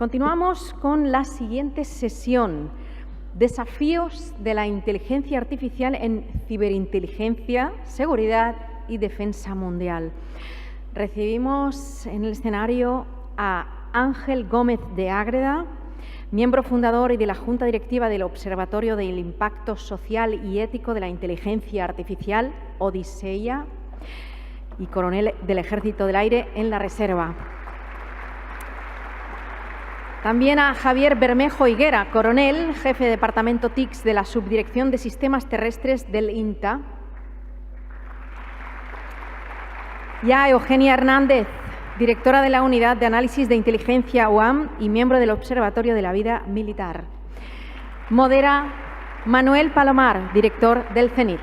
Continuamos con la siguiente sesión. Desafíos de la inteligencia artificial en ciberinteligencia, seguridad y defensa mundial. Recibimos en el escenario a Ángel Gómez de Ágreda, miembro fundador y de la Junta Directiva del Observatorio del Impacto Social y Ético de la Inteligencia Artificial, Odisea, y coronel del Ejército del Aire en la Reserva. También a Javier Bermejo Higuera, coronel, jefe de Departamento TICS de la Subdirección de Sistemas Terrestres del INTA. Y a Eugenia Hernández, directora de la Unidad de Análisis de Inteligencia UAM y miembro del Observatorio de la Vida Militar. Modera Manuel Palomar, director del CENIT.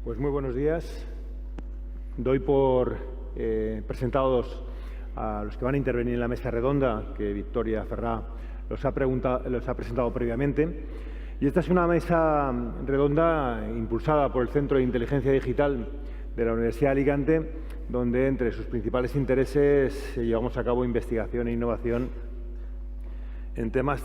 Pues muy buenos días. Doy por presentados a los que van a intervenir en la mesa redonda que Victoria Ferrá los ha presentado previamente. Y esta es una mesa redonda impulsada por el Centro de Inteligencia Digital de la Universidad de Alicante, donde entre sus principales intereses llevamos a cabo investigación e innovación en temas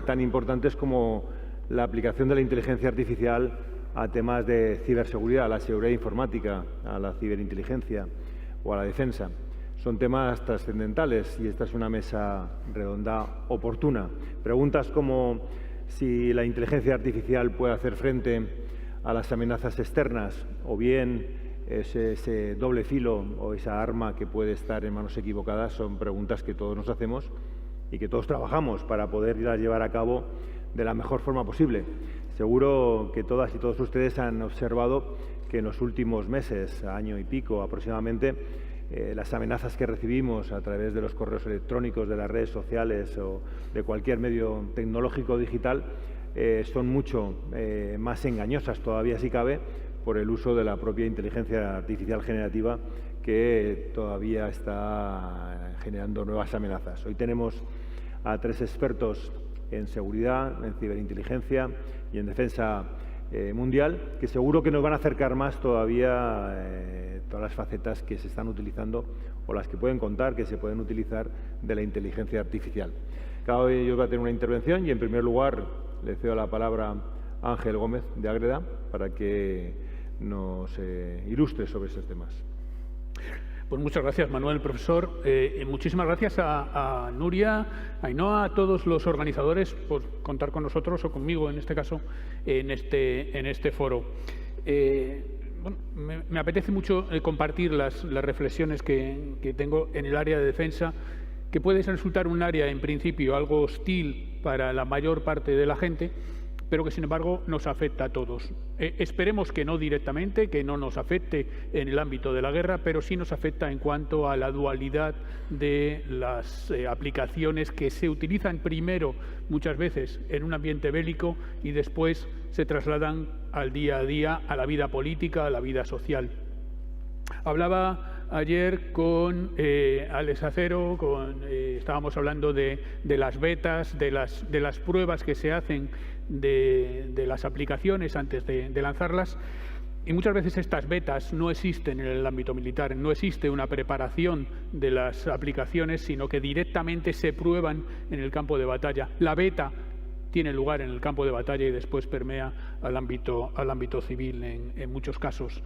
tan importantes como la aplicación de la inteligencia artificial a temas de ciberseguridad, a la seguridad informática, a la ciberinteligencia o a la defensa. Son temas trascendentales y esta es una mesa redonda oportuna. Preguntas como si la inteligencia artificial puede hacer frente a las amenazas externas o bien ese doble filo o esa arma que puede estar en manos equivocadas son preguntas que todos nos hacemos y que todos trabajamos para poderlas llevar a cabo de la mejor forma posible. Seguro que todas y todos ustedes han observado que en los últimos meses, año y pico aproximadamente, las amenazas que recibimos a través de los correos electrónicos, de las redes sociales o de cualquier medio tecnológico digital son mucho más engañosas todavía, si cabe, por el uso de la propia inteligencia artificial generativa que todavía está generando nuevas amenazas. Hoy tenemos a tres expertos en seguridad, en ciberinteligencia y en defensa mundial, que seguro que nos van a acercar más todavía todas las facetas que se están utilizando o las que pueden contar que se pueden utilizar de la inteligencia artificial. Cada uno de ellos va a tener una intervención y, en primer lugar, le cedo la palabra a Ángel Gómez de Ágreda para que nos ilustre sobre esos temas. Pues muchas gracias, Manuel, profesor. Muchísimas gracias a Nuria, a Ainhoa, a todos los organizadores por contar con nosotros, o conmigo en este caso, en este foro. Bueno, me apetece mucho compartir las reflexiones que tengo en el área de defensa, que puede resultar un área, en principio, algo hostil para la mayor parte de la gente, pero que, sin embargo, nos afecta a todos. Esperemos que no directamente, que no nos afecte en el ámbito de la guerra, pero sí nos afecta en cuanto a la dualidad de las aplicaciones que se utilizan primero, muchas veces, en un ambiente bélico y después se trasladan al día a día, a la vida política, a la vida social. Hablaba ayer con Alex Acero, estábamos hablando de las betas, de las pruebas que se hacen de las aplicaciones antes de lanzarlas, y muchas veces estas betas no existen en el ámbito militar, no existe una preparación de las aplicaciones, sino que directamente se prueban en el campo de batalla. La beta tiene lugar en el campo de batalla y después permea al ámbito civil en muchos casos.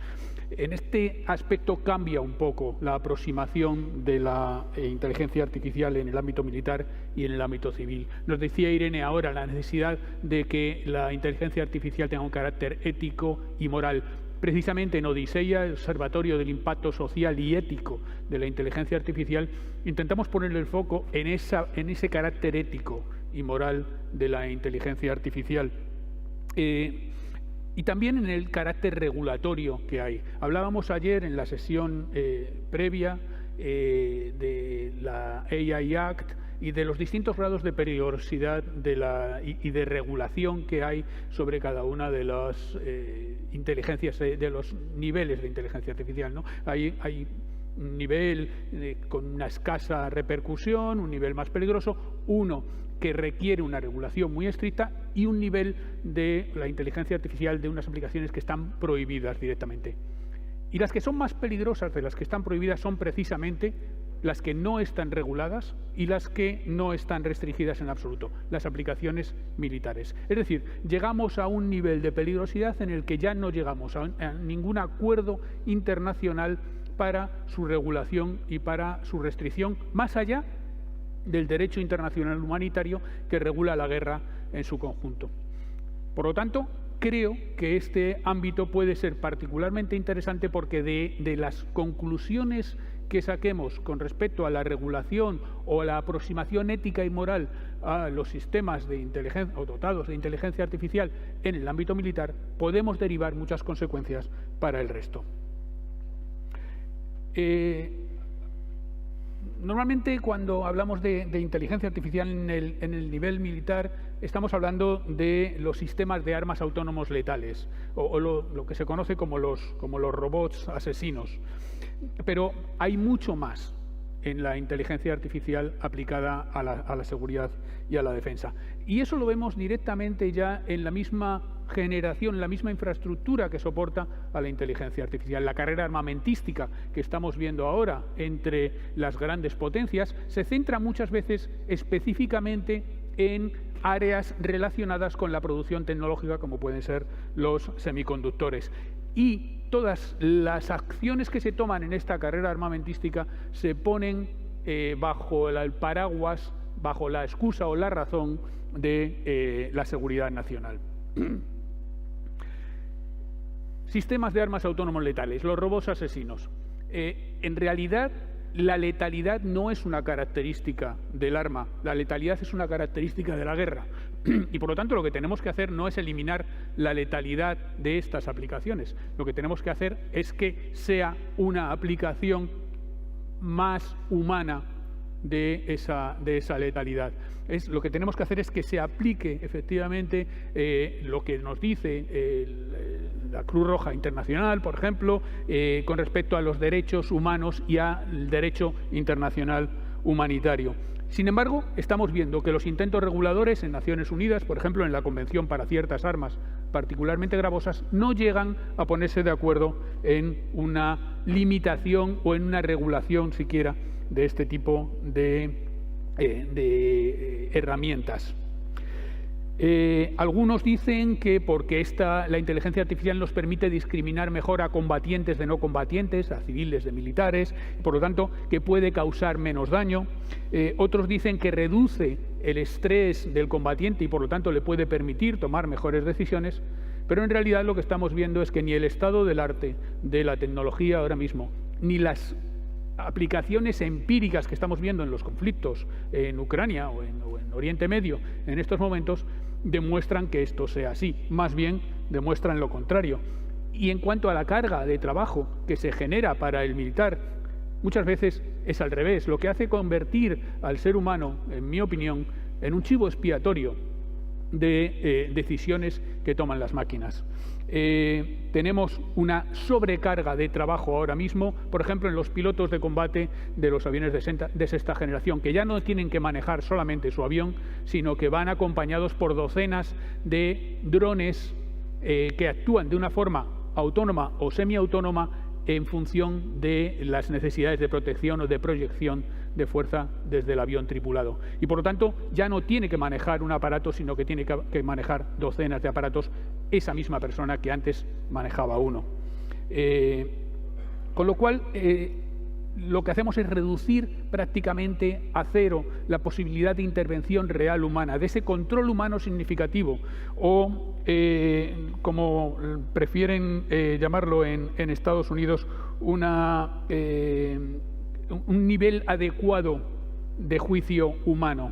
En este aspecto cambia un poco la aproximación de la inteligencia artificial en el ámbito militar y en el ámbito civil. Nos decía Irene ahora la necesidad de que la inteligencia artificial tenga un carácter ético y moral. Precisamente en Odisea, el Observatorio del Impacto Social y Ético de la Inteligencia Artificial, intentamos ponerle el foco en ese carácter ético y moral de la inteligencia artificial. Y también en el carácter regulatorio que hay. Hablábamos ayer en la sesión previa de la AI Act y de los distintos grados de peligrosidad y de regulación que hay sobre cada una de las inteligencias, de los niveles de inteligencia artificial, ¿no? Hay un nivel con una escasa repercusión, un nivel más peligroso, uno que requiere una regulación muy estricta y un nivel de la inteligencia artificial de unas aplicaciones que están prohibidas directamente. Y las que son más peligrosas de las que están prohibidas son precisamente las que no están reguladas y las que no están restringidas en absoluto, las aplicaciones militares. Es decir, llegamos a un nivel de peligrosidad en el que ya no llegamos a ningún acuerdo internacional para su regulación y para su restricción, más allá del derecho internacional humanitario que regula la guerra en su conjunto. Por lo tanto, creo que este ámbito puede ser particularmente interesante porque de las conclusiones que saquemos con respecto a la regulación o a la aproximación ética y moral a los sistemas de inteligencia o dotados de inteligencia artificial en el ámbito militar, podemos derivar muchas consecuencias para el resto. Normalmente cuando hablamos de inteligencia artificial en el nivel militar estamos hablando de los sistemas de armas autónomos letales o lo que se conoce como los robots asesinos. Pero hay mucho más en la inteligencia artificial aplicada a la seguridad y a la defensa. Y eso lo vemos directamente ya en la misma generación, en la misma infraestructura que soporta a la inteligencia artificial. La carrera armamentística que estamos viendo ahora entre las grandes potencias se centra muchas veces específicamente en áreas relacionadas con la producción tecnológica, como pueden ser los semiconductores. Y todas las acciones que se toman en esta carrera armamentística se ponen bajo el paraguas, bajo la excusa o la razón de la seguridad nacional. Sistemas de armas autónomos letales, los robots asesinos. En realidad, la letalidad no es una característica del arma, la letalidad es una característica de la guerra. Y por lo tanto, lo que tenemos que hacer no es eliminar la letalidad de estas aplicaciones. Lo que tenemos que hacer es que sea una aplicación más humana de esa letalidad. Lo que tenemos que hacer es que se aplique efectivamente lo que nos dice la Cruz Roja Internacional, por ejemplo, con respecto a los derechos humanos y al derecho internacional humanitario. Sin embargo, estamos viendo que los intentos reguladores en Naciones Unidas, por ejemplo, en la Convención para ciertas armas particularmente gravosas, no llegan a ponerse de acuerdo en una limitación o en una regulación siquiera de este tipo de herramientas. Algunos dicen que porque la inteligencia artificial nos permite discriminar mejor a combatientes de no combatientes, a civiles de militares, y por lo tanto que puede causar menos daño. Otros dicen que reduce el estrés del combatiente y por lo tanto le puede permitir tomar mejores decisiones, pero en realidad lo que estamos viendo es que ni el estado del arte de la tecnología ahora mismo, ni las aplicaciones empíricas que estamos viendo en los conflictos en Ucrania o en Oriente Medio en estos momentos demuestran que esto sea así, más bien demuestran lo contrario. Y en cuanto a la carga de trabajo que se genera para el militar, muchas veces es al revés, lo que hace convertir al ser humano, en mi opinión, en un chivo expiatorio de decisiones que toman las máquinas. Tenemos una sobrecarga de trabajo ahora mismo, por ejemplo, en los pilotos de combate de los aviones de sexta generación, que ya no tienen que manejar solamente su avión, sino que van acompañados por docenas de drones que actúan de una forma autónoma o semiautónoma en función de las necesidades de protección o de proyección de fuerza desde el avión tripulado. Y por lo tanto ya no tiene que manejar un aparato, sino que tiene que manejar docenas de aparatos esa misma persona que antes manejaba uno. Con lo cual, lo que hacemos es reducir prácticamente a cero la posibilidad de intervención real humana, de ese control humano significativo, o como prefieren llamarlo en Estados Unidos, un nivel adecuado de juicio humano.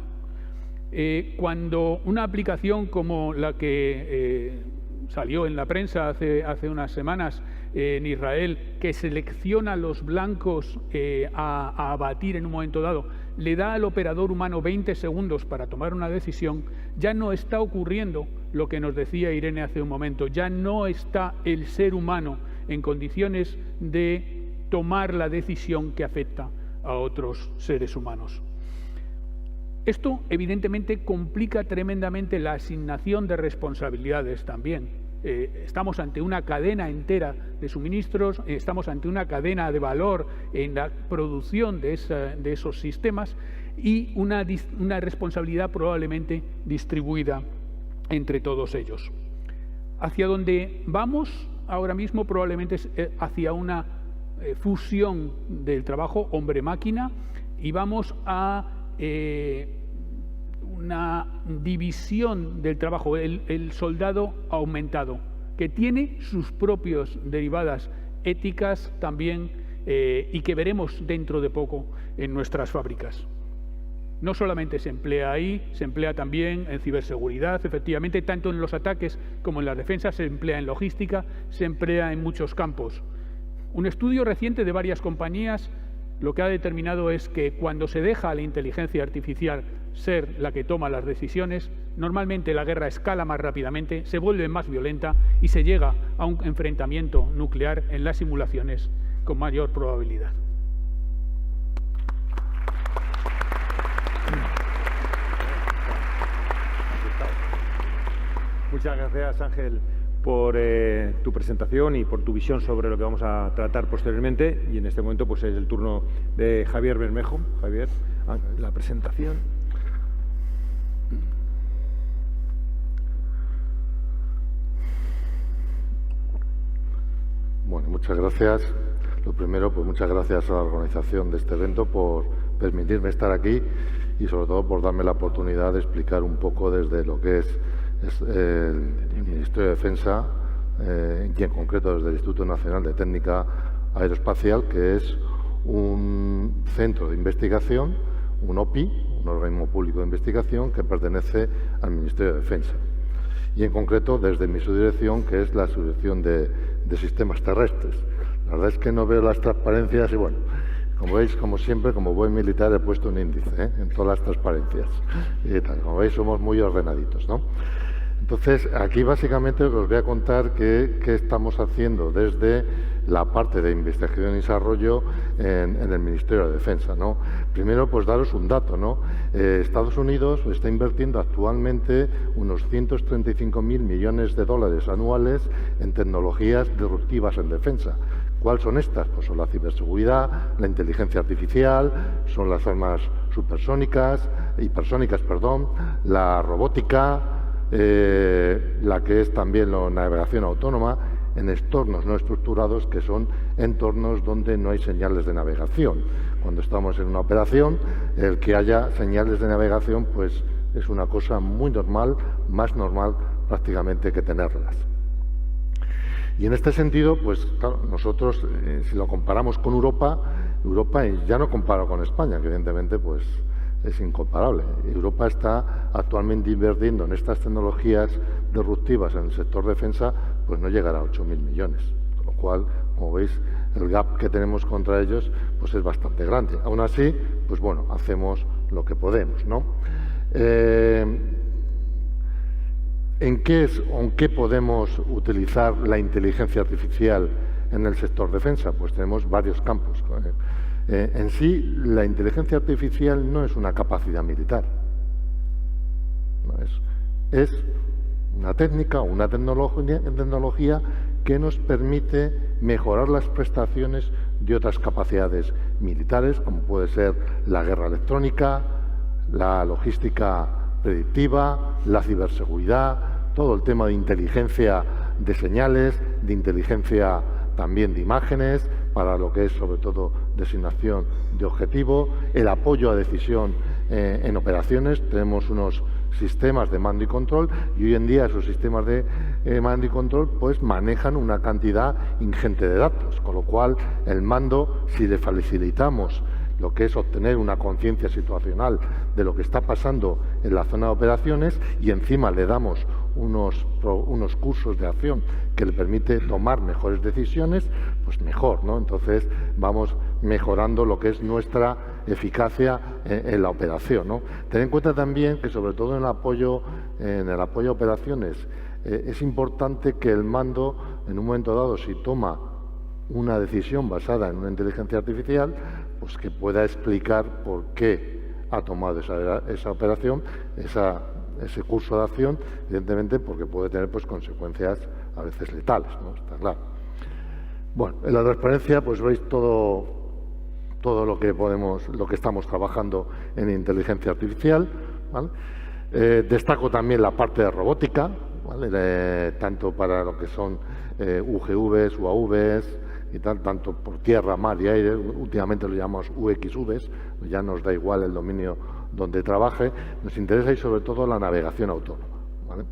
Cuando una aplicación como la que salió en la prensa hace unas semanas en Israel, que selecciona los blancos a abatir en un momento dado, le da al operador humano 20 segundos para tomar una decisión, ya no está ocurriendo lo que nos decía Irene hace un momento, ya no está el ser humano en condiciones de tomar la decisión que afecta a otros seres humanos. Esto evidentemente complica tremendamente la asignación de responsabilidades también. Estamos ante una cadena entera de suministros, estamos ante una cadena de valor en la producción de esos sistemas y una responsabilidad probablemente distribuida entre todos ellos. Hacia donde vamos ahora mismo probablemente es hacia una fusión del trabajo hombre-máquina y vamos a una división del trabajo, el soldado aumentado, que tiene sus propias derivadas éticas también y que veremos dentro de poco en nuestras fábricas. No solamente se emplea ahí, se emplea también en ciberseguridad, efectivamente, tanto en los ataques como en las defensas, se emplea en logística, se emplea en muchos campos. Un estudio reciente de varias compañías lo que ha determinado es que cuando se deja a la inteligencia artificial ser la que toma las decisiones, normalmente la guerra escala más rápidamente, se vuelve más violenta y se llega a un enfrentamiento nuclear en las simulaciones con mayor probabilidad. Muchas gracias, Ángel, por tu presentación y por tu visión sobre lo que vamos a tratar posteriormente. Y en este momento pues es el turno de Javier Bermejo. Javier, la presentación. Bueno, muchas gracias. Lo primero, pues muchas gracias a la organización de este evento por permitirme estar aquí y sobre todo por darme la oportunidad de explicar un poco desde lo que es el Ministerio de Defensa y en concreto desde el Instituto Nacional de Técnica Aeroespacial, que es un centro de investigación, un OPI, un organismo público de investigación que pertenece al Ministerio de Defensa. Y en concreto desde mi subdirección, que es la subdirección de sistemas terrestres. La verdad es que no veo las transparencias y bueno, como veis, como siempre, como buen militar he puesto un índice en todas las transparencias. Y tal, como veis, somos muy ordenaditos, ¿no? Entonces, aquí básicamente os voy a contar qué estamos haciendo desde la parte de investigación y desarrollo en el Ministerio de Defensa, ¿no? Primero, pues daros un dato, ¿no? Estados Unidos está invirtiendo actualmente unos 135.000 millones de dólares anuales en tecnologías disruptivas en defensa. ¿Cuáles son estas? Pues son la ciberseguridad, la inteligencia artificial, son las armas hipersónicas, la robótica, la que es también la navegación autónoma en entornos no estructurados, que son entornos donde no hay señales de navegación. Cuando estamos en una operación, el que haya señales de navegación pues es una cosa muy normal, más normal prácticamente que tenerlas. Y en este sentido, pues claro, nosotros, si lo comparamos con Europa, y ya no comparo con España, que evidentemente pues es incomparable. Europa está actualmente invirtiendo en estas tecnologías disruptivas en el sector defensa, pues no llegará a 8.000 millones. Con lo cual, como veis, el gap que tenemos contra ellos pues es bastante grande. Aún así, pues bueno, hacemos lo que podemos, ¿no? ¿En qué podemos utilizar la inteligencia artificial en el sector defensa? Pues tenemos varios campos. En sí, la inteligencia artificial no es una capacidad militar. No es una técnica o una tecnología que nos permite mejorar las prestaciones de otras capacidades militares, como puede ser la guerra electrónica, la logística predictiva, la ciberseguridad, todo el tema de inteligencia de señales, de inteligencia también de imágenes, para lo que es sobre todo designación de objetivo, el apoyo a decisión en operaciones. Tenemos unos sistemas de mando y control y hoy en día esos sistemas de mando y control pues manejan una cantidad ingente de datos, con lo cual el mando, si le facilitamos lo que es obtener una conciencia situacional de lo que está pasando en la zona de operaciones y encima le damos unos cursos de acción que le permite tomar mejores decisiones, pues mejor, ¿no? Entonces vamos mejorando lo que es nuestra eficacia en la operación, ¿no? Ten en cuenta también que, sobre todo en el apoyo a operaciones, es importante que el mando, en un momento dado, si toma una decisión basada en una inteligencia artificial, pues que pueda explicar por qué ha tomado esa operación, ese curso de acción, evidentemente porque puede tener pues consecuencias a veces letales, ¿no? Está claro. Bueno, en la transparencia pues veis todo lo que estamos trabajando en inteligencia artificial, ¿vale? Destaco también la parte de robótica, ¿vale? Tanto para lo que son UGVs, UAVs y tal, tanto por tierra, mar y aire. Últimamente lo llamamos UXVs, ya nos da igual el dominio donde trabaje. Nos interesa y sobre todo la navegación autónoma, ¿vale?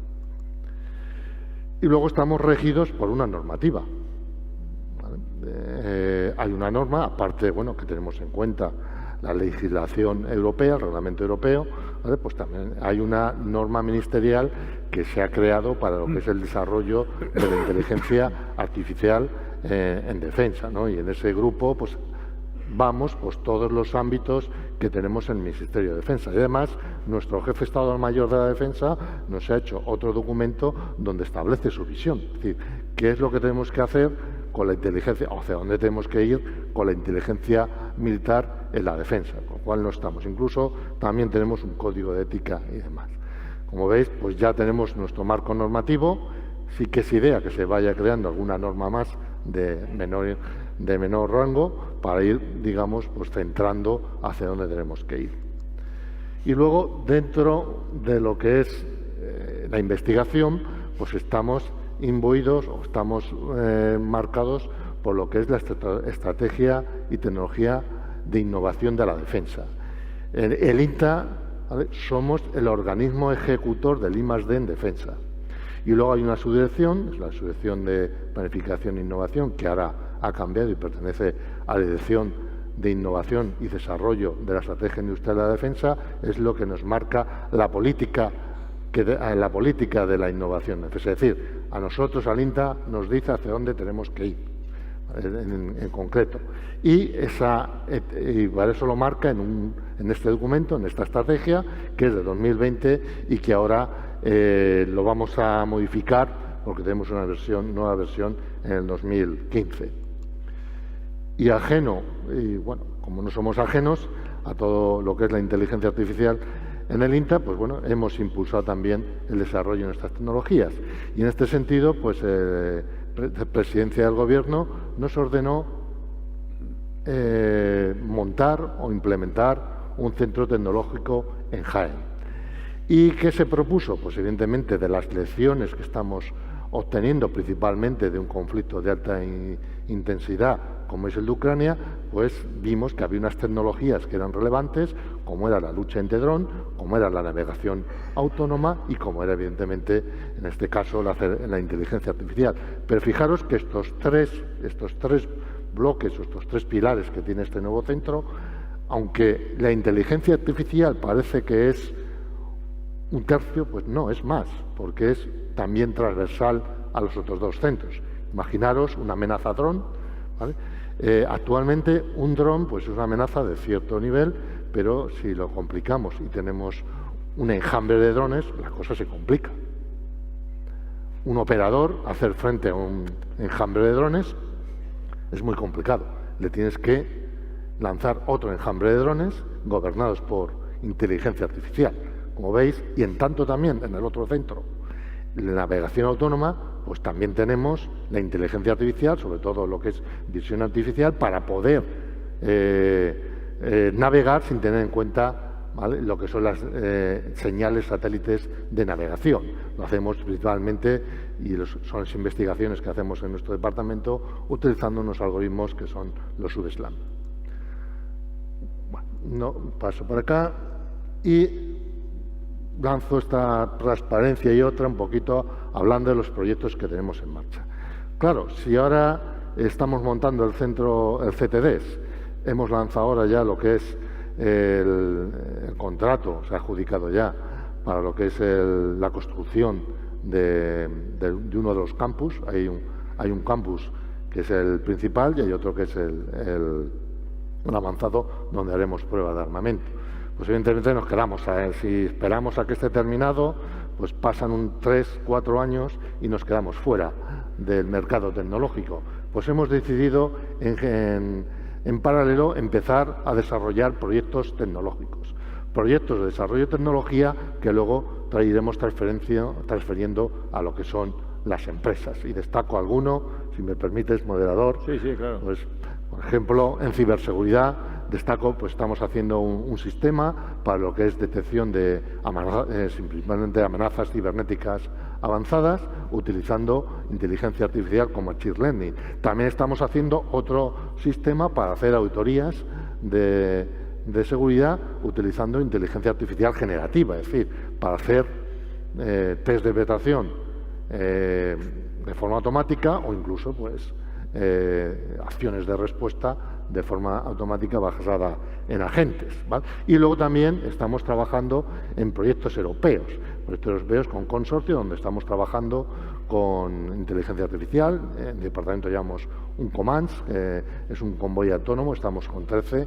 Y luego estamos regidos por una normativa, ¿vale? Hay una norma, aparte, bueno, que tenemos en cuenta la legislación europea, el reglamento europeo, ¿vale? Pues también hay una norma ministerial que se ha creado para lo que es el desarrollo de la inteligencia artificial en defensa, ¿no? Y en ese grupo pues vamos pues todos los ámbitos que tenemos en el Ministerio de Defensa. Y además nuestro jefe Estado Mayor de la Defensa nos ha hecho otro documento donde establece su visión, es decir, qué es lo que tenemos que hacer con la inteligencia, o hacia dónde tenemos que ir con la inteligencia militar en la defensa, con lo cual no estamos. Incluso también tenemos un código de ética y demás. Como veis, pues ya tenemos nuestro marco normativo. Sí que es idea que se vaya creando alguna norma más de menor rango para ir, digamos, pues centrando hacia dónde tenemos que ir. Y luego, dentro de lo que es la investigación, pues estamos imbuidos o estamos marcados por lo que es la estrategia y tecnología de innovación de la defensa. El INTA, ¿vale? Somos el organismo ejecutor del I+D en defensa. Y luego hay una subdirección, es la subdirección de Planificación e Innovación, que ahora ha cambiado y pertenece a la Dirección de Innovación y Desarrollo de la Estrategia Industrial de la Defensa, es lo que nos marca la política de la innovación. Es decir, a nosotros, al INTA, nos dice hacia dónde tenemos que ir, en concreto. Y para eso lo marca en este documento, en esta estrategia, que es de 2020 y que ahora lo vamos a modificar porque tenemos una nueva versión en el 2015. Y bueno, como no somos ajenos a todo lo que es la inteligencia artificial en el INTA, pues bueno, hemos impulsado también el desarrollo de nuestras tecnologías. Y en este sentido, pues la Presidencia del Gobierno nos ordenó montar o implementar un centro tecnológico en Jaén. ¿Y qué se propuso? Pues evidentemente de las lecciones que estamos obteniendo principalmente de un conflicto de alta intensidad como es el de Ucrania, pues vimos que había unas tecnologías que eran relevantes, como era la lucha anti-dron, como era la navegación autónoma y como era evidentemente en este caso la inteligencia artificial. Pero fijaros que estos tres bloques o estos tres pilares que tiene este nuevo centro, aunque la inteligencia artificial parece que es un tercio, pues no, es más, porque es también transversal a los otros dos centros. Imaginaros una amenaza dron, ¿vale? Actualmente un dron pues es una amenaza de cierto nivel, pero si lo complicamos y tenemos un enjambre de drones, la cosa se complica. Un operador, hacer frente a un enjambre de drones es muy complicado. Le tienes que lanzar otro enjambre de drones gobernados por inteligencia artificial, como veis, y en tanto también en el otro centro, la navegación autónoma, pues también tenemos la inteligencia artificial, sobre todo lo que es visión artificial, para poder navegar sin tener en cuenta, ¿vale?, lo que son las señales satélites de navegación. Lo hacemos principalmente, y son las investigaciones que hacemos en nuestro departamento, utilizando unos algoritmos que son los subslam. Bueno, no paso por acá y lanzo esta transparencia y otra un poquito hablando de los proyectos que tenemos en marcha. Claro, si ahora estamos montando el centro, el CTDES, hemos lanzado ahora ya lo que es el contrato, se ha adjudicado ya para lo que es la construcción de uno de los campus. Hay un campus que es el principal y hay otro que es el avanzado, donde haremos prueba de armamento. Pues evidentemente nos quedamos, si esperamos a que esté terminado, pues pasan 3, 4 años y nos quedamos fuera del mercado tecnológico. Pues hemos decidido en paralelo empezar a desarrollar proyectos tecnológicos, proyectos de desarrollo de tecnología que luego iremos transfiriendo a lo que son las empresas. Y destaco alguno, si me permites, moderador. Sí, claro. Pues, por ejemplo, en ciberseguridad destaco, pues estamos haciendo un sistema para lo que es detección de simplemente amenazas cibernéticas avanzadas, utilizando inteligencia artificial como Machine Learning. También estamos haciendo otro sistema para hacer auditorías de seguridad utilizando inteligencia artificial generativa, es decir, para hacer test de penetración de forma automática o incluso pues acciones de respuesta de forma automática basada en agentes, ¿vale? Y luego también estamos trabajando en proyectos europeos con consorcio, donde estamos trabajando con inteligencia artificial. En el departamento llamamos un COMANDS, es un convoy autónomo, estamos con 13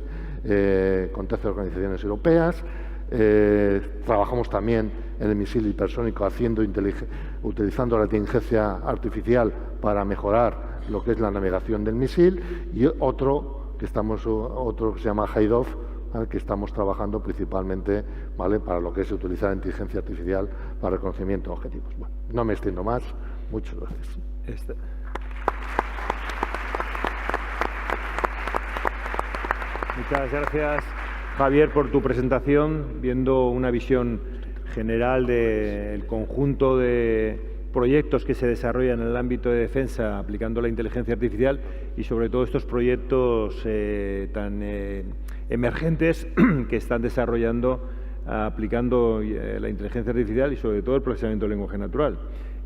organizaciones europeas. Trabajamos también en el misil hipersónico utilizando la inteligencia artificial para mejorar lo que es la navegación del misil, y otro que se llama HIDOF, que estamos trabajando principalmente, ¿vale?, para lo que es utilizar la inteligencia artificial para reconocimiento de objetivos. Bueno, no me extiendo más. Muchas gracias. Muchas gracias, Javier, por tu presentación, viendo una visión general del conjunto de proyectos que se desarrollan en el ámbito de defensa aplicando la inteligencia artificial y sobre todo estos proyectos tan emergentes que están desarrollando aplicando la inteligencia artificial y sobre todo el procesamiento del lenguaje natural.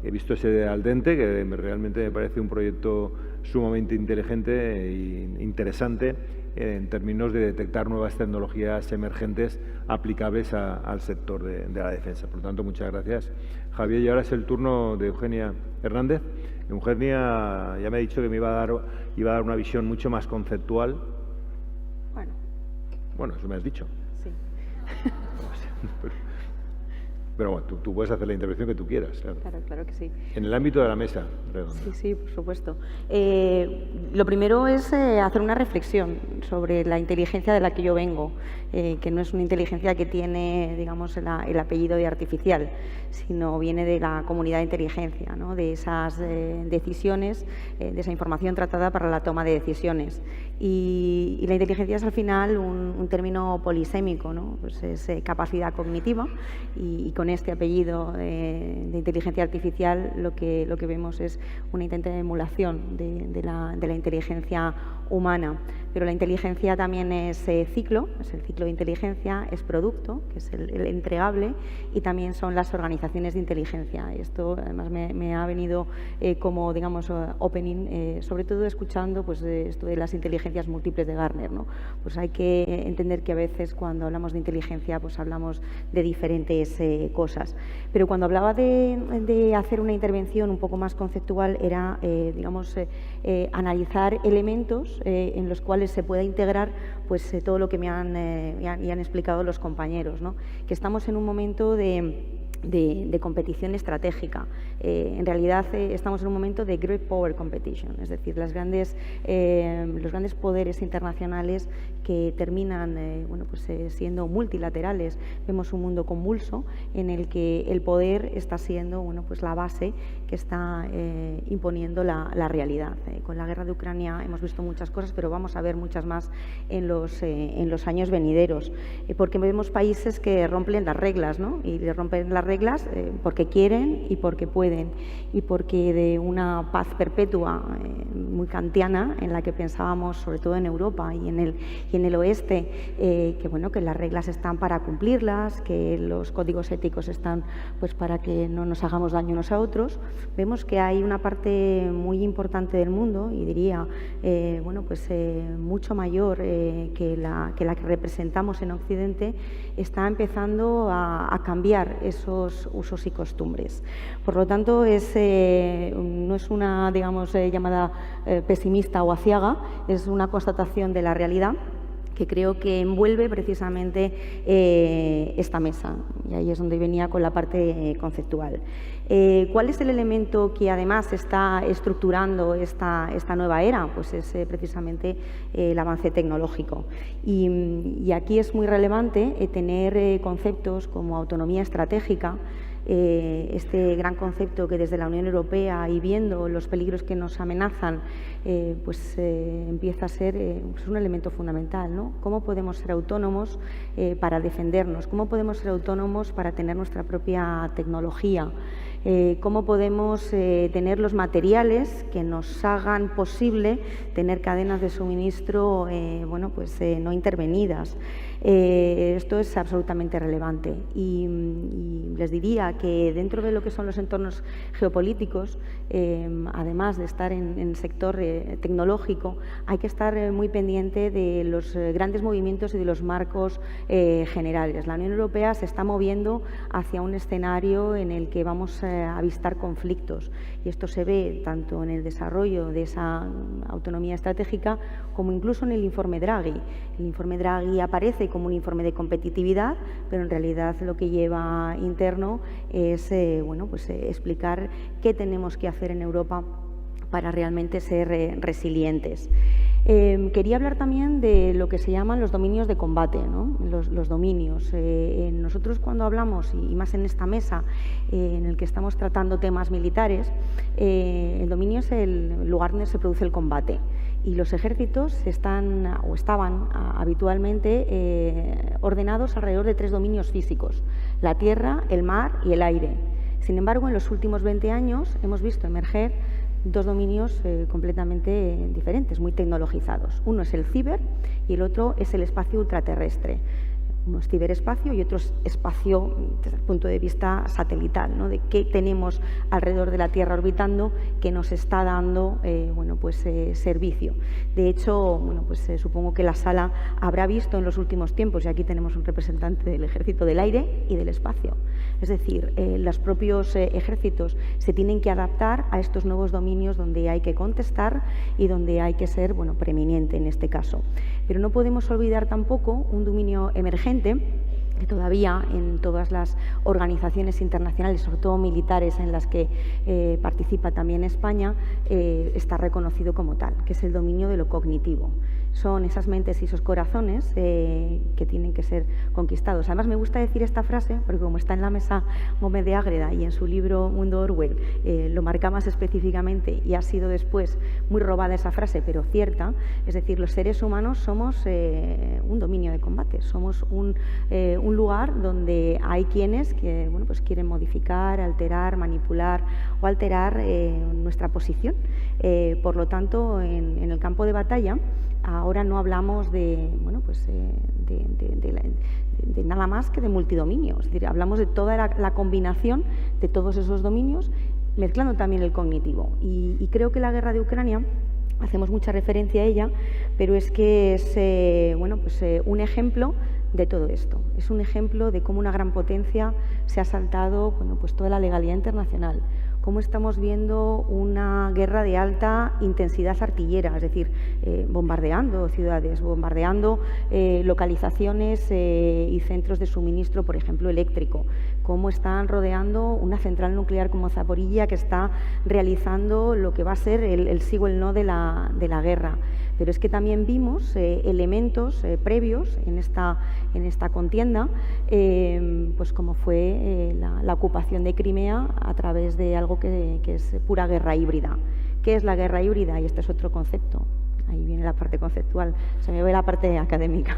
He visto ese de Aldente, que realmente me parece un proyecto sumamente inteligente e interesante en términos de detectar nuevas tecnologías emergentes aplicables al sector de la defensa. Por lo tanto, muchas gracias, Javier. Y ahora es el turno de Eugenia Hernández. Eugenia ya me ha dicho que me iba a dar una visión mucho más conceptual. Bueno, eso me has dicho. Sí. Pero bueno, tú puedes hacer la intervención que tú quieras. Claro que sí. En el ámbito de la mesa redonda. Sí, por supuesto. Lo primero es hacer una reflexión sobre la inteligencia de la que yo vengo, que no es una inteligencia que tiene, digamos, el apellido de artificial, sino viene de la comunidad de inteligencia, ¿no?, de esas decisiones, de esa información tratada para la toma de decisiones. Y la inteligencia es al final un término polisémico, ¿no? Pues es capacidad cognitiva y con este apellido de inteligencia artificial lo que vemos es una intenta de emulación de la inteligencia humana. Pero la inteligencia también es ciclo, es el ciclo de inteligencia, es producto, que es el entregable, y también son las organizaciones de inteligencia. Esto además me ha venido como, digamos, opening, sobre todo escuchando pues esto de las inteligencias múltiples de Gartner, ¿no? Pues hay que entender que a veces cuando hablamos de inteligencia pues hablamos de diferentes cosas. Pero cuando hablaba de hacer una intervención un poco más conceptual era, digamos, analizar elementos en los cuales se pueda integrar pues todo lo que me han explicado los compañeros, ¿no? Que estamos en un momento de competición estratégica. En realidad estamos en un momento de great power competition, es decir, los grandes poderes internacionales que terminan siendo multilaterales. Vemos un mundo convulso en el que el poder está siendo la base que está imponiendo la realidad. Con la guerra de Ucrania hemos visto muchas cosas, pero vamos a ver muchas más en los años venideros, porque vemos países que rompen las reglas, ¿no? Y rompen las reglas porque quieren y porque pueden, y porque de una paz perpetua muy kantiana en la que pensábamos sobre todo en Europa y en el oeste, que las reglas están para cumplirlas, que los códigos éticos están pues para que no nos hagamos daño unos a otros. Vemos que hay una parte muy importante del mundo, y diría mucho mayor que la que representamos en Occidente, está empezando a cambiar esos nuevos usos y costumbres. Por lo tanto, no es una, digamos, llamada pesimista o aciaga, es una constatación de la realidad que creo que envuelve precisamente esta mesa. Y ahí es donde venía con la parte conceptual. ¿Cuál es el elemento que además está estructurando esta nueva era? Pues es precisamente el avance tecnológico. Y aquí es muy relevante tener conceptos como autonomía estratégica, este gran concepto que desde la Unión Europea y viendo los peligros que nos amenazan, empieza a ser un elemento fundamental, ¿no? ¿Cómo podemos ser autónomos para defendernos? ¿Cómo podemos ser autónomos para tener nuestra propia tecnología? ¿Cómo podemos tener los materiales que nos hagan posible tener cadenas de suministro no intervenidas? Esto es absolutamente relevante y les diría que dentro de lo que son los entornos geopolíticos, además de estar en el sector tecnológico, hay que estar muy pendiente de los grandes movimientos y de los marcos generales. La Unión Europea se está moviendo hacia un escenario en el que vamos a avistar conflictos y esto se ve tanto en el desarrollo de esa autonomía estratégica como incluso en el informe Draghi. El informe Draghi aparece como un informe de competitividad, pero en realidad lo que lleva interno es explicar qué tenemos que hacer en Europa para realmente ser resilientes. Quería hablar también de lo que se llaman los dominios de combate, ¿no? Los dominios. Nosotros cuando hablamos, y más en esta mesa en el que estamos tratando temas militares, el dominio es el lugar donde se produce el combate. Y los ejércitos estaban habitualmente ordenados alrededor de 3 dominios físicos: la tierra, el mar y el aire. Sin embargo, en los últimos 20 años hemos visto emerger 2 dominios completamente diferentes, muy tecnologizados. Uno es el ciber y el otro es el espacio ultraterrestre. Uno es ciberespacio y otro es espacio desde el punto de vista satelital, ¿no? De qué tenemos alrededor de la Tierra orbitando que nos está dando servicio. De hecho, supongo que la sala habrá visto en los últimos tiempos, y aquí tenemos un representante del Ejército del Aire y del Espacio. Es decir, los propios ejércitos se tienen que adaptar a estos nuevos dominios donde hay que contestar y donde hay que ser preeminente en este caso. Pero no podemos olvidar tampoco un dominio emergente que todavía en todas las organizaciones internacionales, sobre todo militares en las que participa también España, está reconocido como tal, que es el dominio de lo cognitivo. Son esas mentes y esos corazones que tienen que ser conquistados. Además, me gusta decir esta frase, porque como está en la mesa Gómez de Ágreda y en su libro Mundo Orwell lo marca más específicamente y ha sido después muy robada esa frase, pero cierta, es decir, los seres humanos somos un dominio de combate, somos un lugar donde hay quienes que quieren modificar, alterar, manipular o alterar nuestra posición. Por lo tanto, en el campo de batalla, ahora no hablamos de nada más que de multidominio, es decir, hablamos de toda la combinación de todos esos dominios, mezclando también el cognitivo. Y creo que la guerra de Ucrania, hacemos mucha referencia a ella, pero es que es un ejemplo de todo esto. Es un ejemplo de cómo una gran potencia se ha saltado toda la legalidad internacional, cómo estamos viendo una guerra de alta intensidad artillera, es decir, bombardeando ciudades, bombardeando localizaciones y centros de suministro, por ejemplo, eléctrico, cómo están rodeando una central nuclear como Zaporilla, que está realizando lo que va a ser el sí o el no de la guerra. Pero es que también vimos elementos previos en esta contienda, como fue la ocupación de Crimea a través de algo que es pura guerra híbrida. ¿Qué es la guerra híbrida? Y este es otro concepto. Ahí viene la parte conceptual, se me ve la parte académica.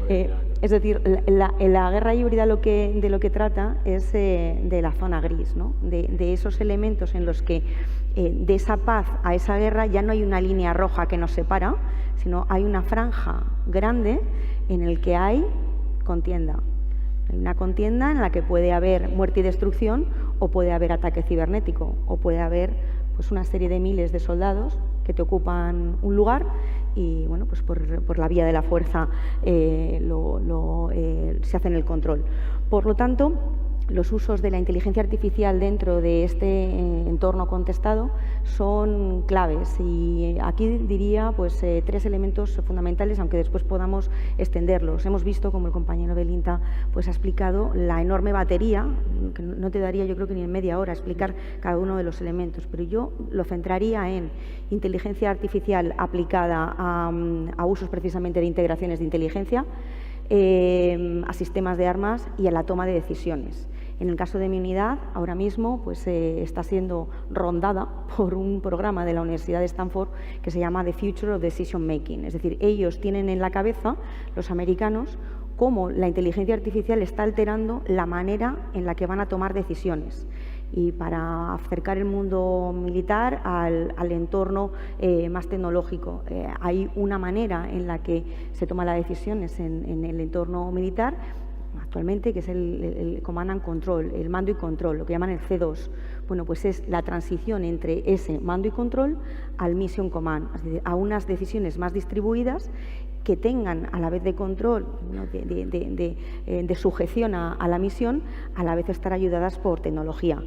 Es decir, la guerra híbrida de lo que trata es de la zona gris, ¿no? De esos elementos en los que de esa paz a esa guerra ya no hay una línea roja que nos separa, sino hay una franja grande en el que hay contienda. Hay una contienda en la que puede haber muerte y destrucción, o puede haber ataque cibernético, o puede haber una serie de miles de soldados que te ocupan un lugar y por la vía de la fuerza se hacen el control. Por lo tanto, los usos de la inteligencia artificial dentro de este entorno contestado son claves, y aquí diría pues 3 elementos fundamentales, aunque después podamos extenderlos. Hemos visto, como el compañero del INTA pues ha explicado, la enorme batería, que no te daría yo creo que ni en media hora explicar cada uno de los elementos, pero yo lo centraría en inteligencia artificial aplicada a usos precisamente de integraciones de inteligencia, a sistemas de armas y a la toma de decisiones. En el caso de mi unidad, ahora mismo pues, está siendo rondada por un programa de la Universidad de Stanford que se llama The Future of Decision Making. Es decir, ellos tienen en la cabeza, los americanos, cómo la inteligencia artificial está alterando la manera en la que van a tomar decisiones. Y para acercar el mundo militar al entorno más tecnológico. Hay una manera en la que se toman las decisiones en el entorno militar actualmente, que es el Command and Control, el mando y control, lo que llaman el C2. Bueno, pues es la transición entre ese mando y control al Mission Command, es decir, a unas decisiones más distribuidas que tengan a la vez de control, ¿no?, de sujeción a la misión, a la vez estar ayudadas por tecnología.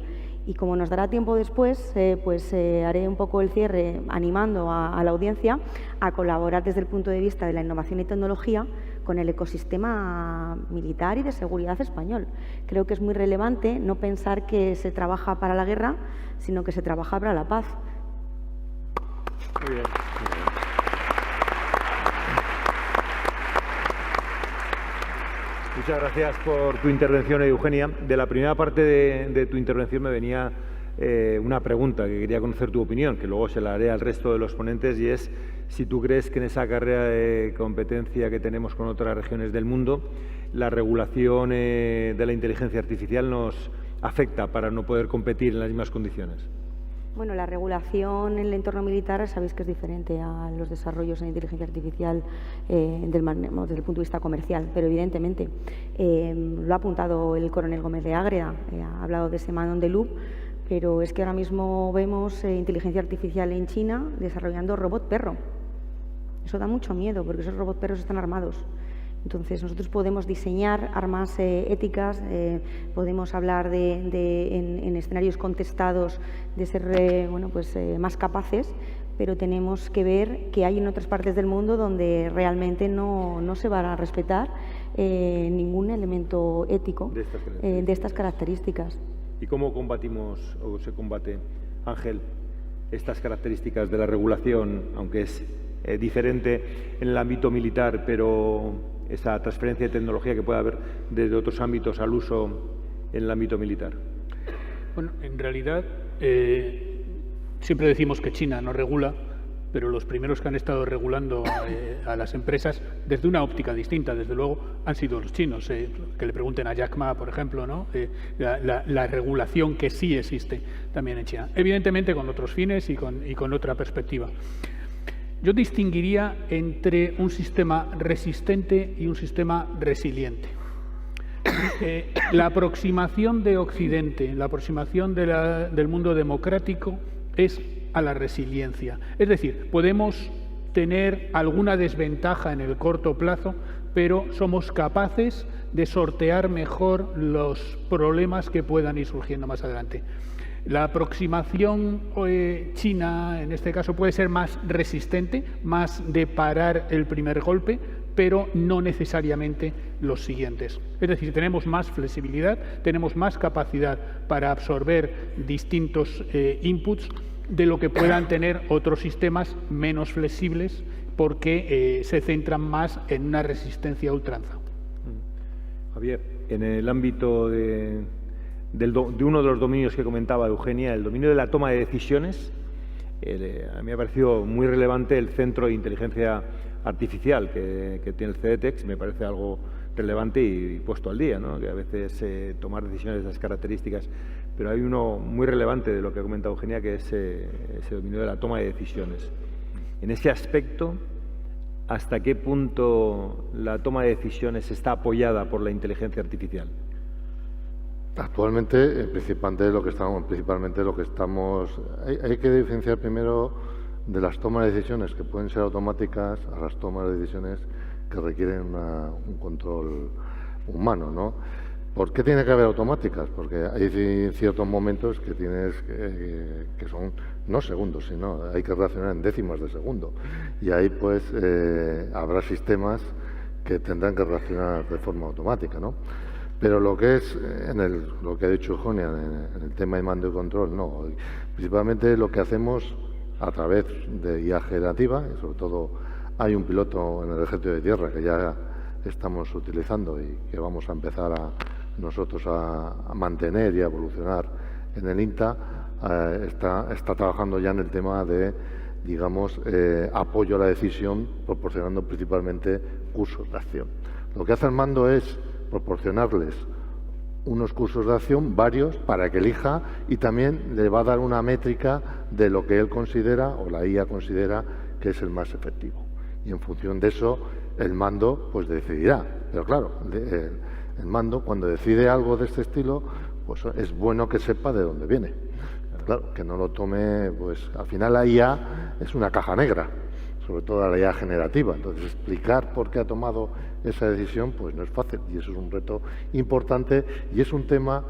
Y como nos dará tiempo después, haré un poco el cierre animando a la audiencia a colaborar desde el punto de vista de la innovación y tecnología con el ecosistema militar y de seguridad español. Creo que es muy relevante no pensar que se trabaja para la guerra, sino que se trabaja para la paz. Muy bien. Muchas gracias por tu intervención, Eugenia. De la primera parte de tu intervención me venía una pregunta que quería conocer tu opinión, que luego se la haré al resto de los ponentes, y es si tú crees que en esa carrera de competencia que tenemos con otras regiones del mundo, la regulación de la inteligencia artificial nos afecta para no poder competir en las mismas condiciones. Bueno, la regulación en el entorno militar sabéis que es diferente a los desarrollos en inteligencia artificial desde el punto de vista comercial, pero evidentemente lo ha apuntado el coronel Gómez de Ágreda, ha hablado de ese man on the loop, pero es que ahora mismo vemos inteligencia artificial en China desarrollando robot perro. Eso da mucho miedo porque esos robot perros están armados. Entonces, nosotros podemos diseñar armas éticas, podemos hablar en escenarios contestados de ser más capaces, pero tenemos que ver que hay en otras partes del mundo donde realmente no se va a respetar ningún elemento ético de estas características. ¿Y cómo combatimos o se combate, Ángel, estas características de la regulación, aunque es diferente en el ámbito militar, pero esa transferencia de tecnología que puede haber desde otros ámbitos al uso en el ámbito militar? Bueno, en realidad siempre decimos que China no regula, pero los primeros que han estado regulando a las empresas desde una óptica distinta, desde luego, han sido los chinos. Que le pregunten a Jack Ma, por ejemplo, ¿no? La regulación que sí existe también en China. Evidentemente con otros fines y con otra perspectiva. Yo distinguiría entre un sistema resistente y un sistema resiliente. La aproximación de Occidente, la aproximación del mundo democrático es a la resiliencia. Es decir, podemos tener alguna desventaja en el corto plazo, pero somos capaces de sortear mejor los problemas que puedan ir surgiendo más adelante. La aproximación china, en este caso, puede ser más resistente, más de parar el primer golpe, pero no necesariamente los siguientes. Es decir, tenemos más flexibilidad, tenemos más capacidad para absorber distintos inputs de lo que puedan tener otros sistemas menos flexibles, porque se centran más en una resistencia a ultranza. Javier, en el ámbito de uno de los dominios que comentaba Eugenia, el dominio de la toma de decisiones, a mí me ha parecido muy relevante el Centro de Inteligencia Artificial que tiene el CEDETEX. Me parece algo relevante y puesto al día, ¿no? Que a veces tomar decisiones de esas características, pero hay uno muy relevante de lo que ha comentado Eugenia, que es ese dominio de la toma de decisiones. En ese aspecto, ¿hasta qué punto la toma de decisiones está apoyada por la inteligencia artificial? Actualmente, principalmente lo que estamos hay que diferenciar primero de las tomas de decisiones que pueden ser automáticas a las tomas de decisiones que requieren un control humano, ¿no? ¿Por qué tiene que haber automáticas? Porque hay ciertos momentos que tienes que son no segundos, sino hay que reaccionar en décimas de segundo. Y ahí pues habrá sistemas que tendrán que reaccionar de forma automática, ¿no? Pero lo que es, lo que ha dicho Jonia, en el tema de mando y control, no. Principalmente lo que hacemos a través de IA generativa, y sobre todo hay un piloto en el Ejército de Tierra que ya estamos utilizando y que vamos a empezar nosotros a mantener y a evolucionar en el INTA, está trabajando ya en el tema de, digamos, apoyo a la decisión, proporcionando principalmente cursos de acción. Lo que hace el mando es proporcionarles unos cursos de acción, varios, para que elija, y también le va a dar una métrica de lo que él considera o la IA considera que es el más efectivo. Y en función de eso, el mando pues decidirá. Pero claro, el mando, cuando decide algo de este estilo, pues es bueno que sepa de dónde viene. Claro, que no lo tome, pues al final la IA es una caja negra, sobre todo la IA generativa. Entonces, explicar por qué ha tomado esa decisión, pues no es fácil, y eso es un reto importante, y es un tema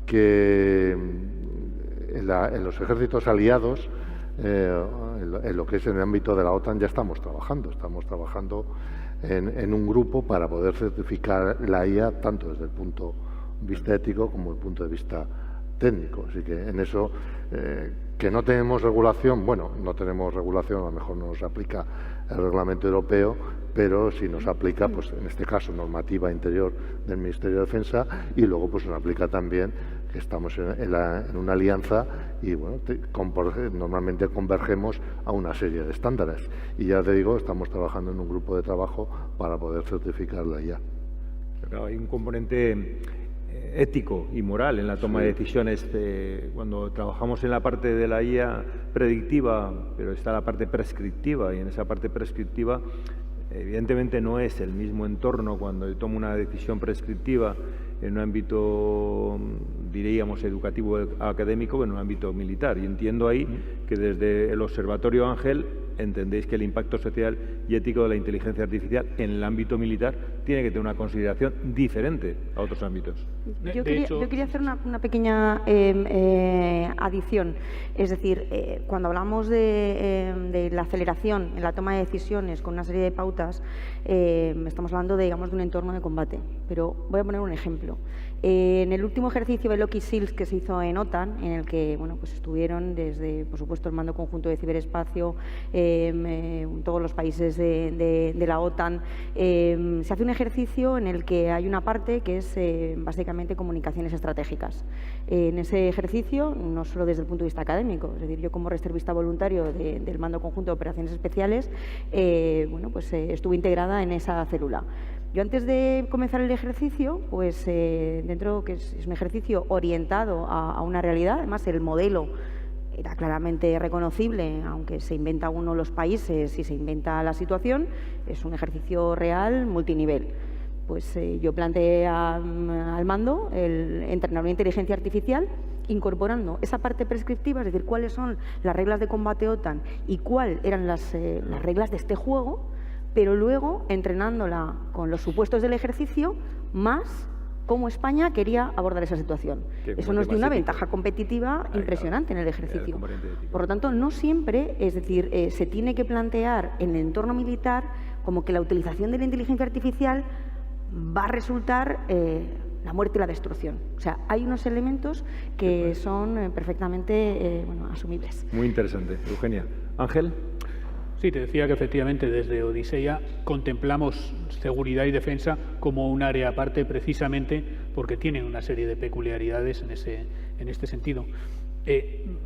que en los ejércitos aliados, en lo que es en el ámbito de la OTAN, ya estamos trabajando en un grupo para poder certificar la IA tanto desde el punto de vista ético como desde el punto de vista técnico. Así que en eso, que no tenemos regulación, bueno, no tenemos regulación, a lo mejor no nos aplica el reglamento europeo, pero sí nos aplica, pues en este caso, normativa interior del Ministerio de Defensa, y luego pues nos aplica también que estamos en una alianza y bueno, normalmente convergemos a una serie de estándares. Y ya te digo, estamos trabajando en un grupo de trabajo para poder certificar la IA. Pero hay un componente ético y moral en la toma de decisiones. Cuando trabajamos en la parte de la IA predictiva, pero está la parte prescriptiva, y en esa parte prescriptiva evidentemente no es el mismo entorno cuando yo tomo una decisión prescriptiva en un ámbito, diríamos, educativo académico, que en un ámbito militar. Y entiendo ahí que desde el Observatorio Ángel entendéis que el impacto social y ético de la inteligencia artificial en el ámbito militar tiene que tener una consideración diferente a otros ámbitos. Yo quería hacer una pequeña adición. Es decir, cuando hablamos de la aceleración en la toma de decisiones con una serie de pautas, estamos hablando de un entorno de combate. Pero voy a poner un ejemplo. En el último ejercicio de Loki Seals que se hizo en OTAN, en el que pues estuvieron desde, por supuesto, el Mando Conjunto de Ciberespacio, todos los países de la OTAN, se hace un ejercicio en el que hay una parte que es básicamente comunicaciones estratégicas. En ese ejercicio, no solo desde el punto de vista académico, es decir, yo como reservista voluntario del Mando Conjunto de Operaciones Especiales, estuve integrada en esa célula. Yo antes de comenzar el ejercicio, pues dentro que es un ejercicio orientado a una realidad, además el modelo era claramente reconocible, aunque se inventa uno los países y se inventa la situación, es un ejercicio real multinivel. Pues yo planteé al mando el entrenar una inteligencia artificial incorporando esa parte prescriptiva, es decir, cuáles son las reglas de combate OTAN y cuáles eran las reglas de este juego, pero luego entrenándola con los supuestos del ejercicio, más cómo España quería abordar esa situación. Eso nos dio una ventaja competitiva impresionante en el ejercicio. Por lo tanto, no siempre, es decir, se tiene que plantear en el entorno militar como que la utilización de la inteligencia artificial va a resultar la muerte y la destrucción. O sea, hay unos elementos que son perfectamente asumibles. Muy interesante. Eugenia. Ángel. Sí, te decía que efectivamente desde Odisea contemplamos seguridad y defensa como un área aparte, precisamente porque tienen una serie de peculiaridades en este sentido.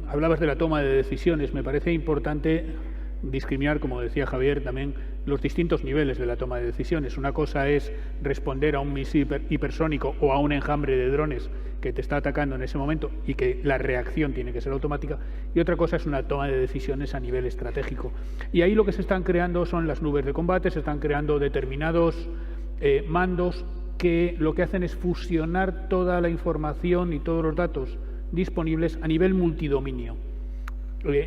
Hablabas de la toma de decisiones. Me parece importante discriminar, como decía Javier, también los distintos niveles de la toma de decisiones. Una cosa es responder a un misil hipersónico o a un enjambre de drones que te está atacando en ese momento y que la reacción tiene que ser automática, y otra cosa es una toma de decisiones a nivel estratégico. Y ahí lo que se están creando son las nubes de combate, se están creando determinados mandos que lo que hacen es fusionar toda la información y todos los datos disponibles a nivel multidominio.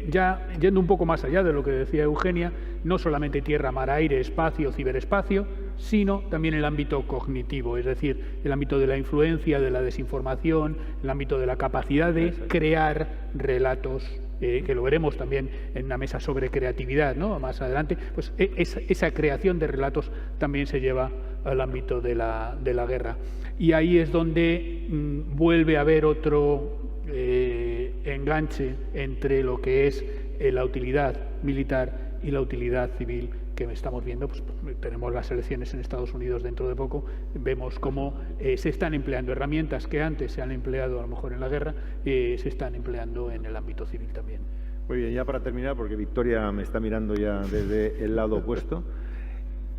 Ya yendo un poco más allá de lo que decía Eugenia, no solamente tierra, mar, aire, espacio, ciberespacio, sino también el ámbito cognitivo, es decir, el ámbito de la influencia, de la desinformación, el ámbito de la capacidad de crear relatos, que lo veremos también en una mesa sobre creatividad, ¿no? Más adelante, pues esa creación de relatos también se lleva al ámbito de la guerra. Y ahí es donde vuelve a haber otro enganche entre lo que es la utilidad militar y la utilidad civil que estamos viendo. Pues tenemos las elecciones en Estados Unidos dentro de poco, vemos cómo se están empleando herramientas que antes se han empleado a lo mejor en la guerra, se están empleando en el ámbito civil también. Muy bien, ya para terminar, porque Victoria me está mirando ya desde el lado opuesto,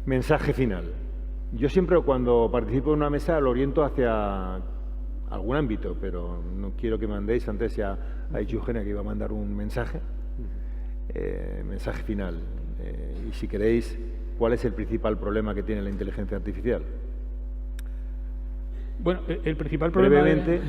mensaje final. Yo siempre cuando participo en una mesa lo oriento hacia algún ámbito, pero no quiero que mandéis. Antes ya ha dicho Eugenia que iba a mandar un mensaje, mensaje final. Y si queréis, ¿cuál es el principal problema que tiene la inteligencia artificial? Bueno, el principal problema brevemente.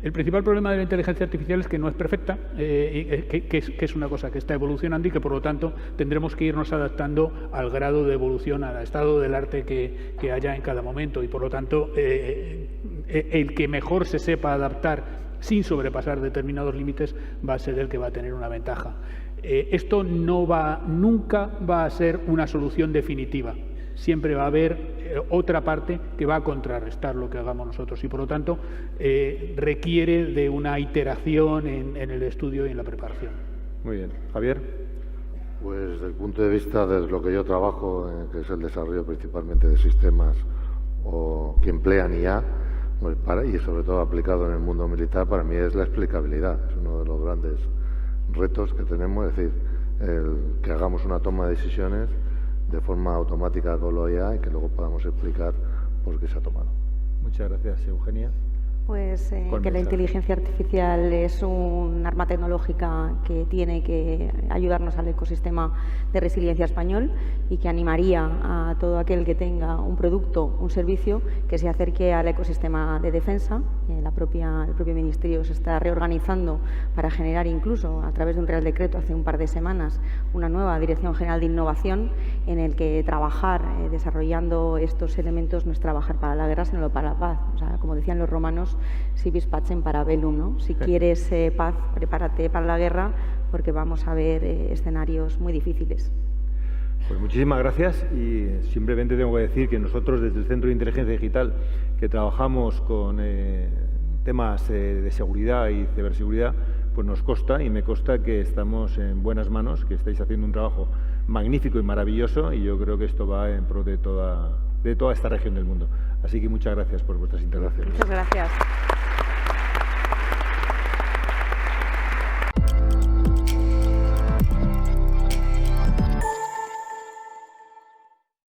El principal problema de la inteligencia artificial es que no es perfecta, que es una cosa que está evolucionando y que por lo tanto tendremos que irnos adaptando al grado de evolución, al estado del arte que haya en cada momento, y por lo tanto el que mejor se sepa adaptar sin sobrepasar determinados límites va a ser el que va a tener una ventaja. Esto nunca va a ser una solución definitiva. Siempre va a haber otra parte que va a contrarrestar lo que hagamos nosotros y por lo tanto requiere de una iteración en el estudio y en la preparación. Muy bien. Javier. Pues desde el punto de vista de lo que yo trabajo, que es el desarrollo principalmente de sistemas que emplean IA, pues y sobre todo aplicado en el mundo militar, para mí es la explicabilidad. Es uno de los grandes retos que tenemos, es decir, que hagamos una toma de decisiones de forma automática con la IA y que luego podamos explicar por qué se ha tomado. Muchas gracias, Eugenia. Pues que la inteligencia artificial es un arma tecnológica que tiene que ayudarnos al ecosistema de resiliencia español y que animaría a todo aquel que tenga un producto, un servicio, que se acerque al ecosistema de defensa. El propio Ministerio se está reorganizando para generar incluso, a través de un Real Decreto hace un par de semanas, una nueva Dirección General de Innovación en el que trabajar desarrollando estos elementos no es trabajar para la guerra, sino para la paz. O sea, como decían los romanos, si vis pacem para bellum, ¿no? Si quieres paz, prepárate para la guerra, porque vamos a ver escenarios muy difíciles. Pues muchísimas gracias y simplemente tengo que decir que nosotros desde el Centro de Inteligencia Digital, que trabajamos con temas de seguridad y ciberseguridad, pues nos consta y me consta que estamos en buenas manos, que estáis haciendo un trabajo magnífico y maravilloso y yo creo que esto va en pro de toda esta región del mundo. Así que muchas gracias por vuestras intervenciones. Muchas gracias.